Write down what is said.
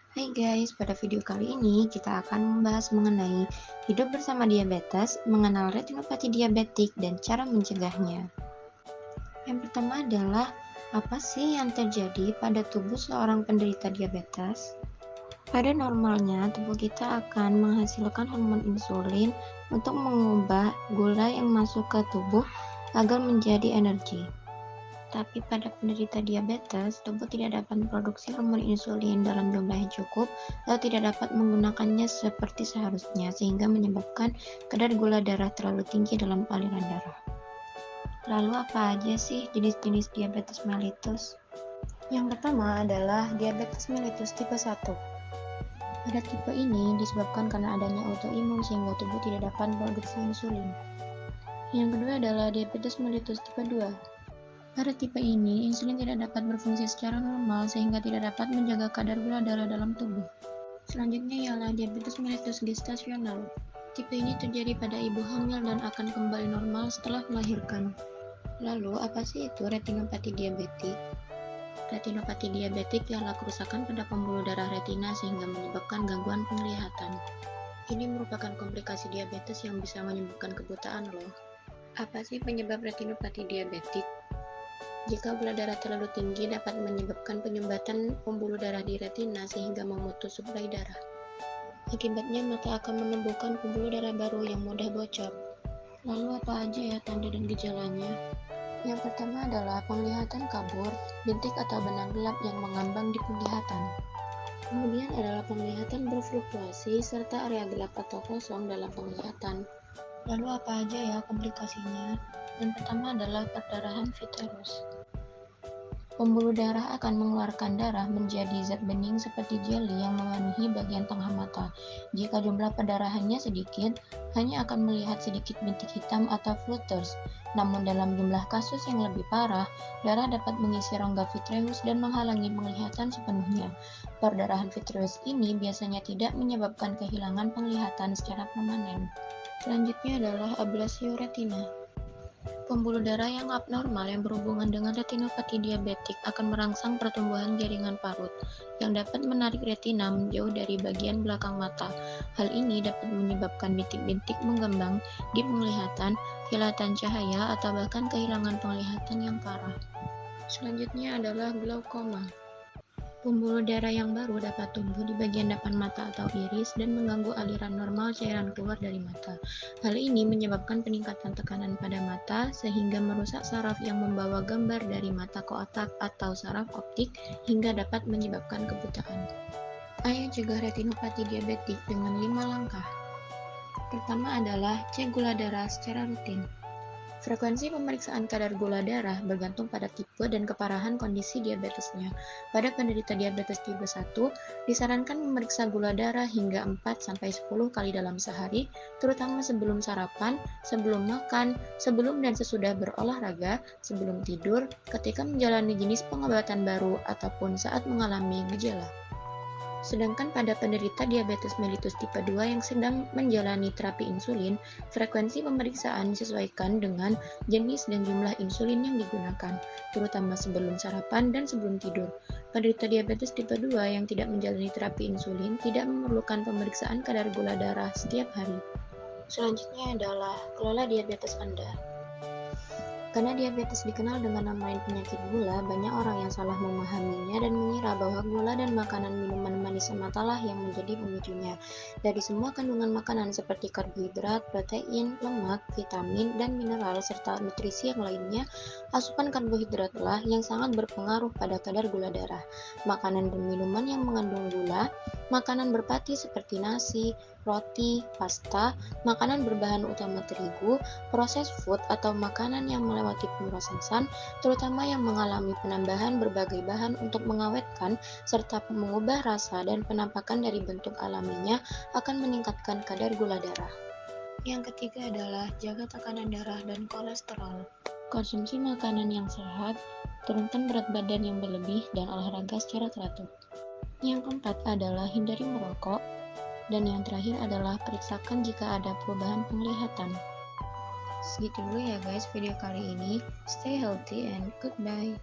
Hai guys, pada video kali ini kita akan membahas mengenai hidup bersama diabetes, mengenal retinopati diabetik, dan cara mencegahnya. Yang pertama adalah, apa sih yang terjadi pada tubuh seorang penderita diabetes? Pada normalnya, tubuh kita akan menghasilkan hormon insulin untuk mengubah gula yang masuk ke tubuh agar menjadi energi. Tapi pada penderita diabetes, tubuh tidak dapat memproduksi hormon insulin dalam jumlah yang cukup atau tidak dapat menggunakannya seperti seharusnya sehingga menyebabkan kadar gula darah terlalu tinggi dalam aliran darah. Lalu apa aja sih jenis-jenis diabetes mellitus? Yang pertama adalah diabetes mellitus tipe 1. Pada tipe ini disebabkan karena adanya autoimun sehingga tubuh tidak dapat memproduksi insulin. Yang kedua adalah diabetes mellitus tipe 2. Pada tipe ini, insulin tidak dapat berfungsi secara normal sehingga tidak dapat menjaga kadar gula darah dalam tubuh. Selanjutnya ialah diabetes mellitus gestasional. Tipe ini terjadi pada ibu hamil dan akan kembali normal setelah melahirkan. Lalu, apa sih itu retinopati diabetik? Retinopati diabetik ialah kerusakan pada pembuluh darah retina sehingga menyebabkan gangguan penglihatan. Ini merupakan komplikasi diabetes yang bisa menyebabkan kebutaan loh. Apa sih penyebab retinopati diabetik? Jika gula darah terlalu tinggi dapat menyebabkan penyumbatan pembuluh darah di retina sehingga memutus suplai darah. Akibatnya mata akan menumbuhkan pembuluh darah baru yang mudah bocor. Lalu apa aja ya tanda dan gejalanya? Yang pertama adalah penglihatan kabur, bintik atau benang gelap yang mengambang di penglihatan. Kemudian adalah penglihatan berfluktuasi serta area gelap atau kosong dalam penglihatan. Lalu apa aja ya komplikasinya? Yang pertama adalah perdarahan vitreous. Pembuluh darah akan mengeluarkan darah menjadi zat bening seperti jeli yang memenuhi bagian tengah mata. Jika jumlah perdarahannya sedikit, hanya akan melihat sedikit bintik hitam atau flutters. Namun dalam jumlah kasus yang lebih parah, darah dapat mengisi rongga vitreous dan menghalangi penglihatan sepenuhnya. Perdarahan vitreous ini biasanya tidak menyebabkan kehilangan penglihatan secara permanen. Selanjutnya adalah ablasio retina. Pembuluh darah yang abnormal yang berhubungan dengan retinopati diabetik akan merangsang pertumbuhan jaringan parut, yang dapat menarik retina menjauh dari bagian belakang mata. Hal ini dapat menyebabkan bintik-bintik mengembang di penglihatan, kilatan cahaya, atau bahkan kehilangan penglihatan yang parah. Selanjutnya adalah glaukoma. Pembuluh darah yang baru dapat tumbuh di bagian depan mata atau iris dan mengganggu aliran normal cairan keluar dari mata. Hal ini menyebabkan peningkatan tekanan pada mata sehingga merusak saraf yang membawa gambar dari mata ke otak atau saraf optik hingga dapat menyebabkan kebutaan. Ayo cegah retinopati diabetik dengan 5 langkah. Pertama adalah cek gula darah secara rutin. Frekuensi pemeriksaan kadar gula darah bergantung pada tipe dan keparahan kondisi diabetesnya. Pada penderita diabetes tipe 1, disarankan memeriksa gula darah hingga 4-10 kali dalam sehari, terutama sebelum sarapan, sebelum makan, sebelum dan sesudah berolahraga, sebelum tidur, ketika menjalani jenis pengobatan baru, ataupun saat mengalami gejala. Sedangkan pada penderita diabetes mellitus tipe 2 yang sedang menjalani terapi insulin, frekuensi pemeriksaan disesuaikan dengan jenis dan jumlah insulin yang digunakan, terutama sebelum sarapan dan sebelum tidur. Penderita diabetes tipe 2 yang tidak menjalani terapi insulin tidak memerlukan pemeriksaan kadar gula darah setiap hari. Selanjutnya adalah kelola diabetes Anda. Karena diabetes dikenal dengan nama lain penyakit gula, banyak orang yang salah memahaminya dan mengira bahwa gula dan makanan minuman manis sematalah yang menjadi pemicunya. Dari semua kandungan makanan seperti karbohidrat, protein, lemak, vitamin, dan mineral, serta nutrisi yang lainnya, asupan karbohidratlah yang sangat berpengaruh pada kadar gula darah. Makanan dan minuman yang mengandung gula, makanan berpati seperti nasi, roti, pasta, makanan berbahan utama terigu, proses food atau makanan yang melewati pemrosesan, terutama yang mengalami penambahan berbagai bahan untuk mengawetkan serta mengubah rasa dan penampakan dari bentuk alaminya akan meningkatkan kadar gula darah. Yang ketiga adalah jaga tekanan darah dan kolesterol. Konsumsi makanan yang sehat, turunkan berat badan yang berlebih, dan olahraga secara teratur. Yang keempat adalah hindari merokok, dan yang terakhir adalah periksakan jika ada perubahan penglihatan. Segitu dulu ya guys video kali ini. Stay healthy and goodbye.